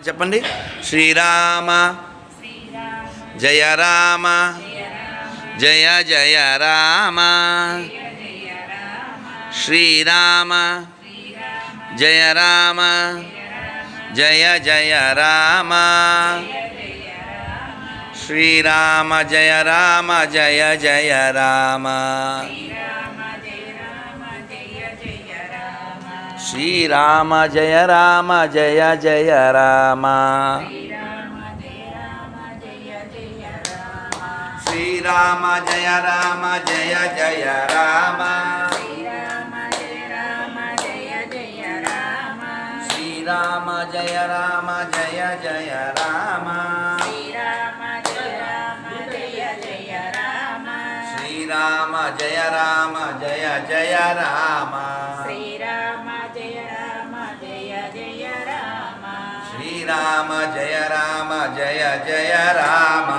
చెప్పండి. శ్రీరామ జయ రామ జయ జయ రామ. శ్రీరామ జయ రామ జయ జయ రామ. శ్రీరామ జయ రామ జయ జయ రామ. శ్రీరామ జయ రామ జయ జయ రామ. శ్రీరామ జయ రామ జయ జయ రామ. శ్రీరామ జయ రామ జయ జయ రామ. శ్రీరామ జయ రామ జయ జయ రామ. శ్రీరామ జయ రామ జయ జయ రామ.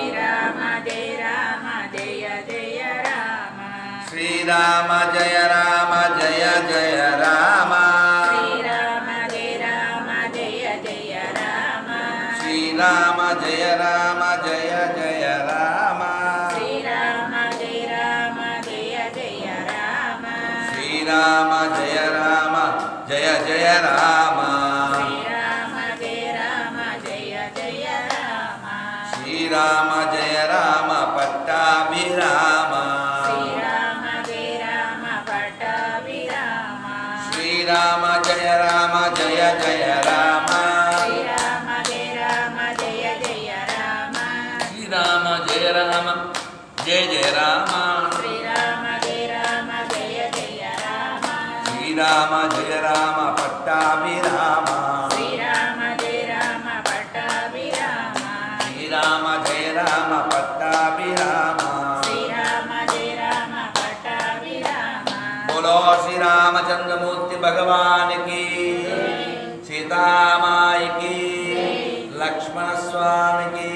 శ్రీరామ జయ రామ జయ జయ రామ. శ్రీరామ జయ రామ జయ జయ రామ. శ్రీరామ జయ రామ జయ జయ రామ. శ్రీరామ జయ రామ పట్టాభిరామ. శ్రీరామ జయ రామ జయ జయ రామ. శ్రీరామ జయ రామ జయ జయ రామ. శ్రీరామ జయ రామ పట్టాభిరామ. శ్రీరామ జయ రామ పట్టాభిరామ. बोलो श्री रामचंद्रमूर्ति भगवान की, सीतामाई की, लक्ष्मण स्वामी की,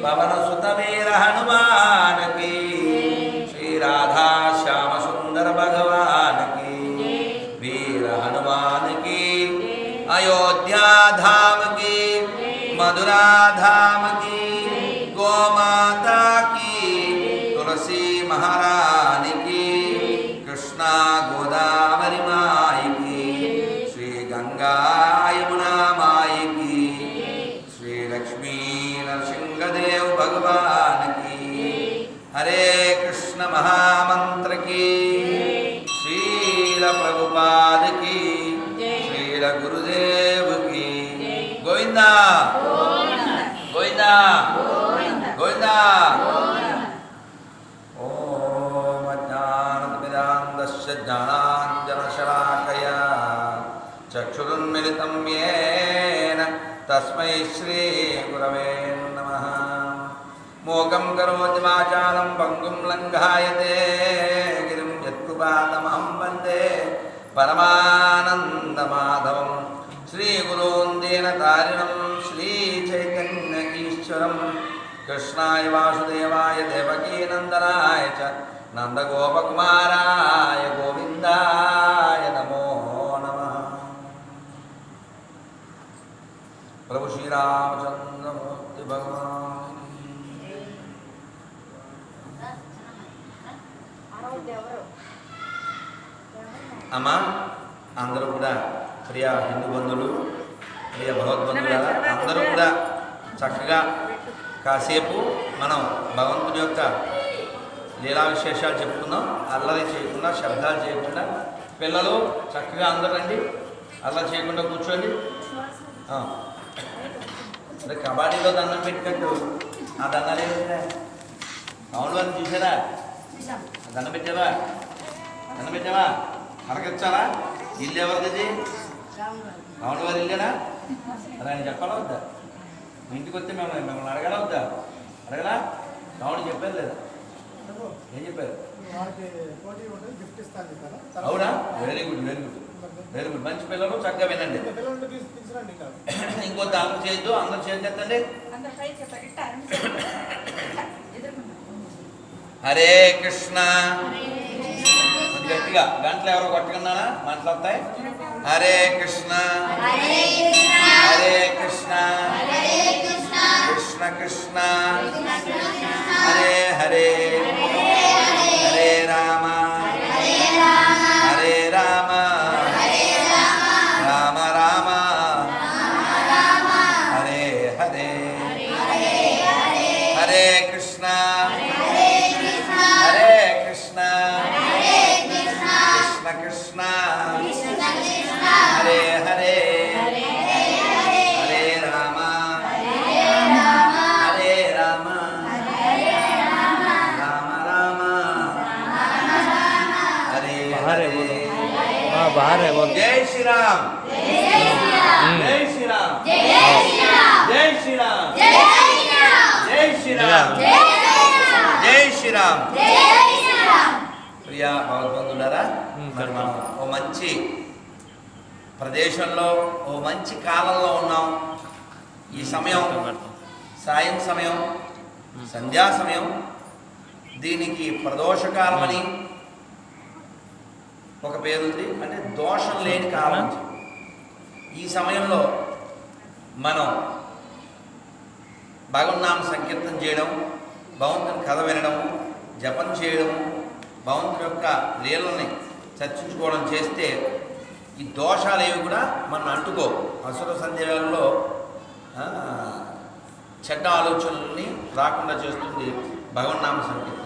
पवन सुत वीर हनुमान की, श्री राधा श्याम सुंदर भगवान की, वीर हनुमान की, अयोध्या धाम की, मधुरा धाम की, गो माता की, तुलसी महारानी की, कृष्णा गोदावरी माई की, श्री गंगा यमुना माई की, श्री लक्ष्मी नरसिंहदेव भगवान की, हरे कृष्ण महामंत्र की, श्रील प्रभुपाद की, श्रील गुरुदेव की, गोविंदा गोविंदा गोविंदा. ज्ञानाञ्जनशलाकया चक्षुरुन्मिलितं येन तस्मै श्रीगुरवे नमः. मूकं करोति वाचालं पङ्गुं लङ्घायते गिरिं यत्कृपातमहं वन्दे परमानन्दमाधवं. श्रीगुरून् दीनतारिणं श्रीचैतन्य ईश्वरं कृष्णाय वासुदेवाय देवकीनन्दनाय च नंदगोपकुमाराय गोविंदाय नमो नमः. प्रभु श्री रामचंद्रमूर्ति भगवान. అమ్మ అందరూ కూడా ప్రియ హిందూ బంధువులు, ప్రియ భగవద్బంధువుల అందరూ కూడా చక్కగా కాసేపు మనం భగవంతుని యొక్క లీలా విశేషాలు చెప్పుకుందాం. అల్లరి చేయకుండా, శబ్దాలు చేయకుండా. పిల్లలు చక్కగా అందరూ రండి, అల్లరి చేయకుండా కూర్చోండి. అంటే కబడ్డీలో దండం పెట్టినట్టు ఆ దండాలు ఏమైనా అవును అని చూసారా? దండం పెట్టావా? దండం పెట్టావా? అడగచ్చాలా? ఇల్లు ఎవరిది? రాముడు వారి ఇల్లేనా? అది ఆయన చెప్పాలా వద్దా? మీ ఇంటికి వస్తే మిమ్మల్ని అడగాలా వద్దా? అడగలా? రాముడు చెప్పారు లేదా? ఏం చెప్పారు? అవునా? Very good very good very good. మంచి పిల్లలు చక్కగా వినండి. ఇంకొద్ది అందరూ చేయొద్దు, అందరూ చేయండి. హరే కృష్ణ. గట్టిగా గంటలు ఎవరో కొట్టుకున్నారా? మాట్లాడతాయి. హరే కృష్ణ హరే కృష్ణ रे बोल జై శ్రీరామ్ జై శ్రీరామ్ జై శ్రీరామ్ జై శ్రీరామ్ జై శ్రీరామ్ ప్రియా భగవద్బంధులారా, మరి మనం ఓ మంచి ప్రదేశంలో ఓ మంచి కాలంలో ఉన్నాం. ఈ సమయం సాయం సమయం, సంధ్యా సమయం. దీనికి ప్రదోషకాలమని ఒక పేరుంది, అంటే దోషం లేని కాలం. ఈ సమయంలో మనం భగవన్నామ సంకీర్తన చేయడం, భగవంతుని కథ వినడము, జపం చేయడము, భగవంతుని యొక్క లీలల్ని చర్చించుకోవడం చేస్తే ఈ దోషాలు ఏవి కూడా మనం అంటుకో. అసుర సంధ్యలలో చెడ్డ ఆలోచనల్ని రాకుండా చేస్తుంది భగవన్నామ సంకీర్తన.